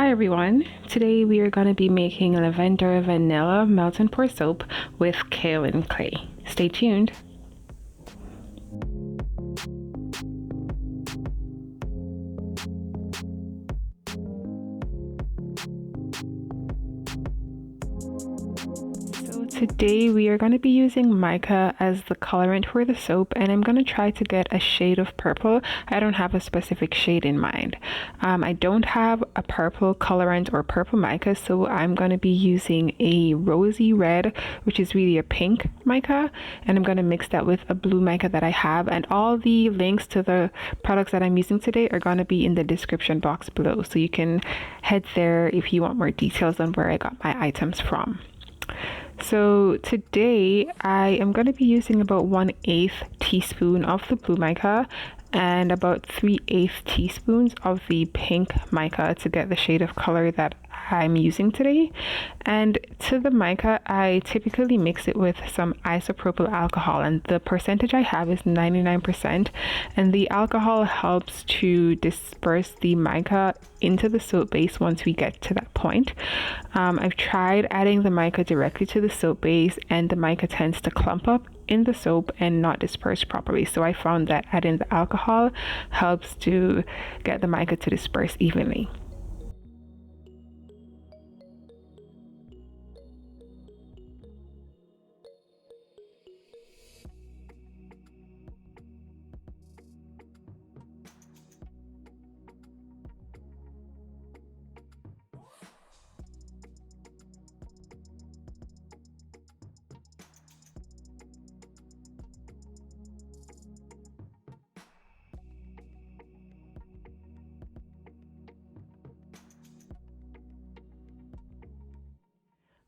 Hi everyone, today we are going to be making Lavender Vanilla Melt and Pour Soap with Kaolin Clay. Stay tuned. Today we are going to be using mica as the colorant for the soap, and I'm going to try to get a shade of purple. I don't have a specific shade in mind. I don't have a purple colorant or purple mica, so I'm going to be using a rosy red, which is really a pink mica, and I'm going to mix that with a blue mica that I have. And all the links to the products that I'm using today are going to be in the description box below, so you can head there if you want more details on where I got my items from. So today I am going to be using about 1/8 teaspoon of the blue mica and about 3/8 teaspoons of the pink mica to get the shade of color that I'm using today. And to the mica, I typically mix it with some isopropyl alcohol, and the percentage I have is 99%, and the alcohol helps to disperse the mica into the soap base once we get to that point. I've tried adding the mica directly to the soap base, and the mica tends to clump up in the soap and not disperse properly, so I found that adding the alcohol helps to get the mica to disperse evenly.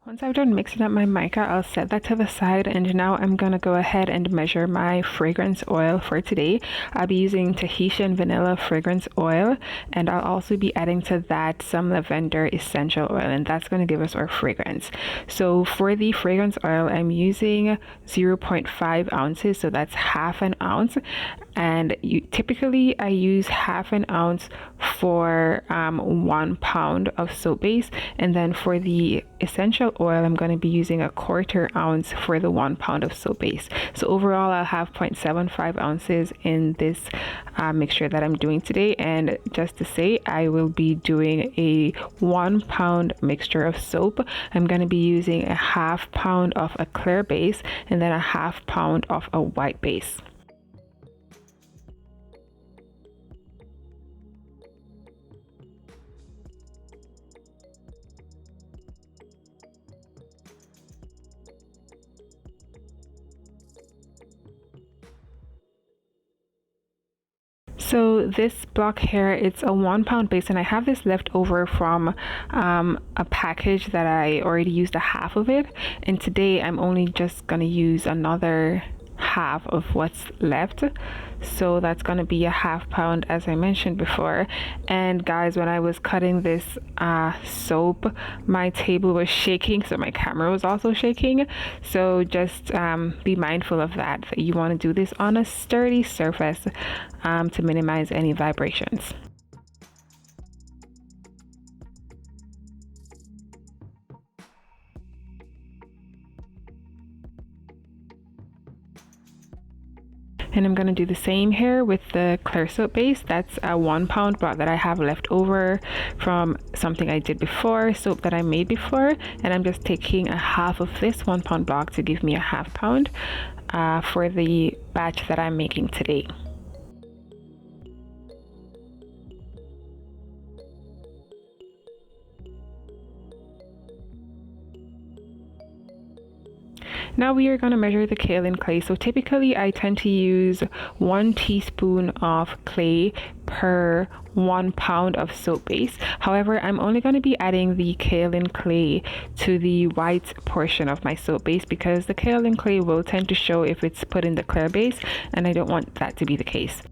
Once I've done mixing up my mica, I'll set that to the side, and now I'm going to go ahead and measure my fragrance oil for today. I'll be using Tahitian Vanilla fragrance oil, and I'll also be adding to that some Lavender Essential Oil, and that's going to give us our fragrance. So for the fragrance oil, I'm using 0.5 ounces, so that's half an ounce. And typically I use half an ounce for 1 pound of soap base, and then for the essential oil I'm going to be using 1/4 ounce for the 1 pound of soap base. So overall I'll have 0.75 ounces in this mixture that I'm doing today. And just to say, I will be doing a 1 pound mixture of soap. I'm going to be using 1/2 pound of a clear base and then 1/2 pound of a white base. So this block here, it's a 1 pound base, and I have this left over from a package that I already used 1/2 of it, and today I'm only just gonna use another half of what's left, so that's gonna be 1/2 pound as I mentioned before. And guys, when I was cutting this soap, my table was shaking, so my camera was also shaking, so just be mindful of that you want to do this on a sturdy surface to minimize any vibrations. And I'm going to do the same here with the clear soap base. That's a 1 pound block that I have left over from something I did before, soap that I made before, and I'm just taking 1/2 of this 1 pound block to give me 1/2 pound for the batch that I'm making today. Now we are going to measure the kaolin clay. So typically I tend to use 1 teaspoon of clay per 1 pound of soap base. However, I'm only going to be adding the kaolin clay to the white portion of my soap base because the kaolin clay will tend to show if it's put in the clear base, and I don't want that to be the case.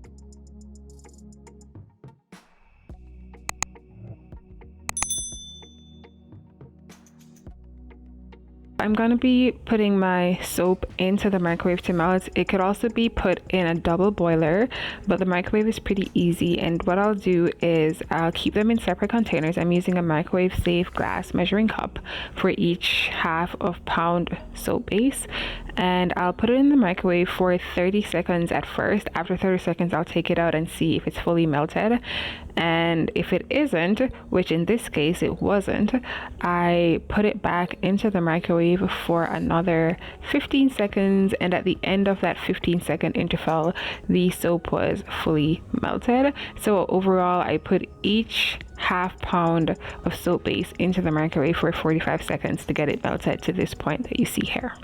I'm going to be putting my soap into the microwave to melt. It could also be put in a double boiler, but the microwave is pretty easy. And what I'll do is I'll keep them in separate containers. I'm using a microwave safe glass measuring cup for each half of pound soap base. And I'll put it in the microwave for 30 seconds at first. After 30 seconds, I'll take it out and see if it's fully melted. And if it isn't, which in this case it wasn't, I put it back into the microwave for another 15 seconds, and at the end of that 15-second interval, the soap was fully melted. So overall, I put each half pound of soap base into the microwave for 45 seconds to get it melted to this point that you see here.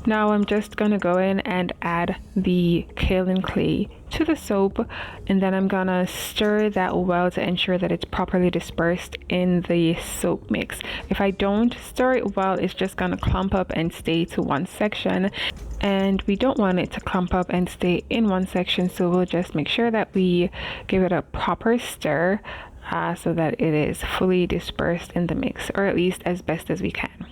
Now I'm just gonna go in and add the Kaolin Clay to the soap, and then I'm gonna stir that well to ensure that it's properly dispersed in the soap mix. If I don't stir it well, it's just gonna clump up and stay to one section, and we don't want it to clump up and stay in one section, so we'll just make sure that we give it a proper stir so that it is fully dispersed in the mix, or at least as best as we can.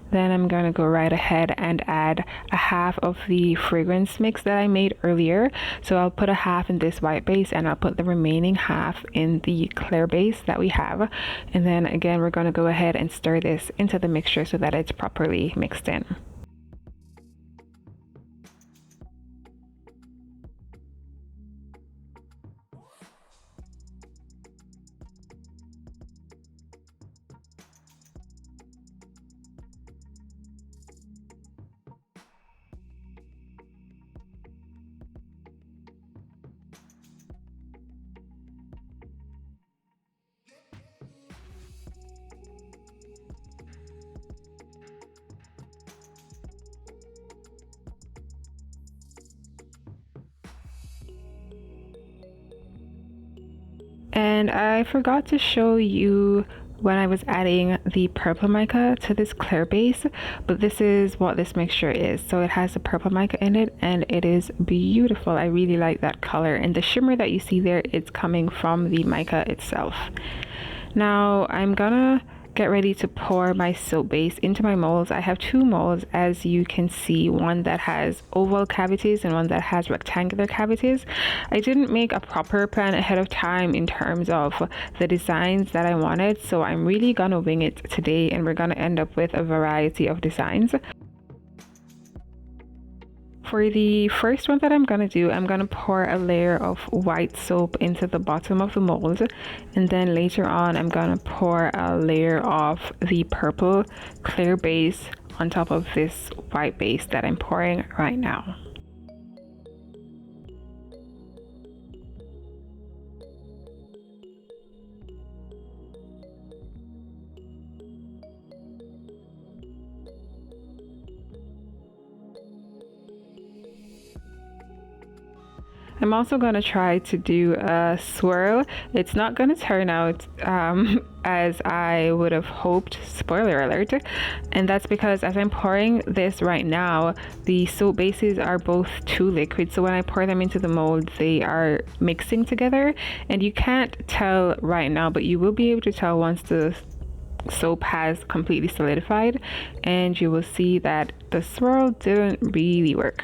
Then I'm going to go right ahead and add a half of the fragrance mix that I made earlier. So I'll put a half in this white base, and I'll put the remaining half in the clear base that we have. And then again, we're going to go ahead and stir this into the mixture so that it's properly mixed in. And I forgot to show you when I was adding the purple mica to this clear base, but this is what this mixture is. So it has the purple mica in it, and it is beautiful. I really like that color, and the shimmer that you see there, it's coming from the mica itself. Now I'm gonna get ready to pour my soap base into my molds. I have two molds, as you can see, one that has oval cavities and one that has rectangular cavities. I didn't make a proper plan ahead of time in terms of the designs that I wanted, so I'm really gonna wing it today, and we're gonna end up with a variety of designs. For the first one that I'm going to do, I'm going to pour a layer of white soap into the bottom of the mold, and then later on I'm going to pour a layer of the purple clear base on top of this white base that I'm pouring right now. I'm also going to try to do a swirl. It's not going to turn out as I would have hoped, spoiler alert, and that's because as I'm pouring this right now, the soap bases are both too liquid, so when I pour them into the mold, they are mixing together, and you can't tell right now, but you will be able to tell once the soap has completely solidified, and you will see that the swirl didn't really work.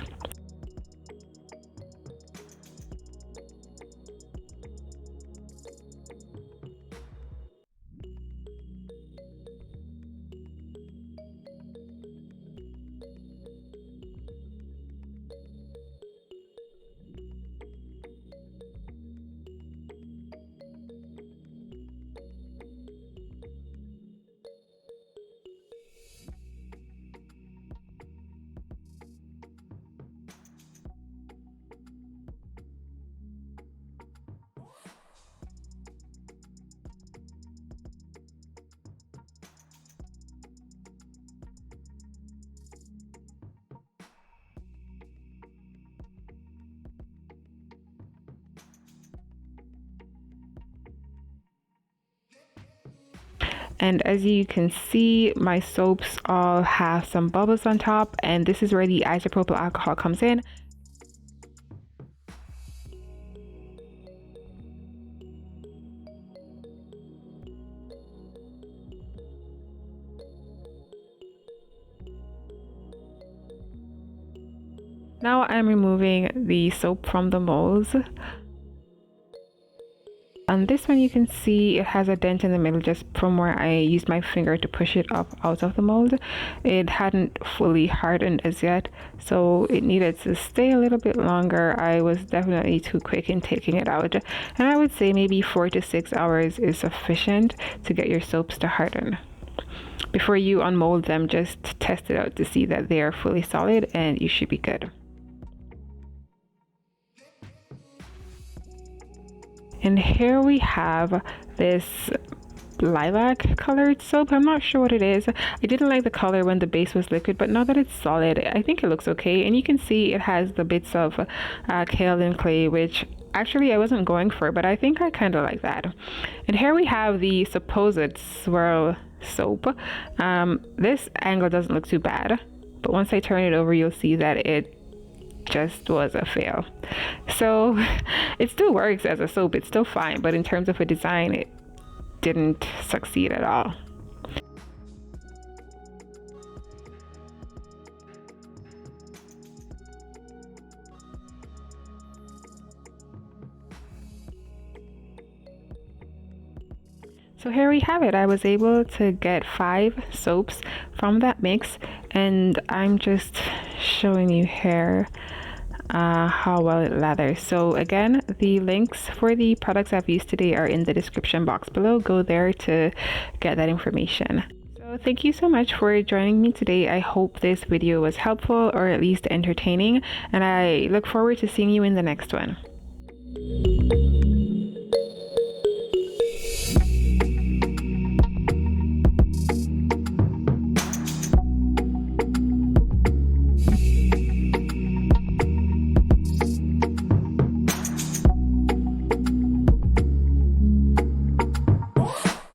And as you can see, my soaps all have some bubbles on top, and this is where the isopropyl alcohol comes in. Now I'm removing the soap from the molds. On this one you can see it has a dent in the middle just from where I used my finger to push it up out of the mold. It hadn't fully hardened as yet, so it needed to stay a little bit longer. I was definitely too quick in taking it out, and I would say maybe 4 to 6 hours is sufficient to get your soaps to harden. Before you unmold them, just test it out to see that they are fully solid and you should be good. And here we have this lilac colored soap. I'm not sure what it is. I didn't like the color when the base was liquid, but now that it's solid, I think it looks okay. And you can see it has the bits of Kaolin Clay, which actually I wasn't going for, but I think I kind of like that. And here we have the supposed swirl soap. This angle doesn't look too bad, but once I turn it over, you'll see that it just was a fail. So it still works as a soap, it's still fine, but in terms of a design, it didn't succeed at all. So here we have it. I was able to get 5 soaps from that mix, and I'm just showing you here how well it lathers. So again, the links for the products I've used today are in the description box below. Go there to get that information. So thank you so much for joining me today. I hope this video was helpful or at least entertaining, and I look forward to seeing you in the next one.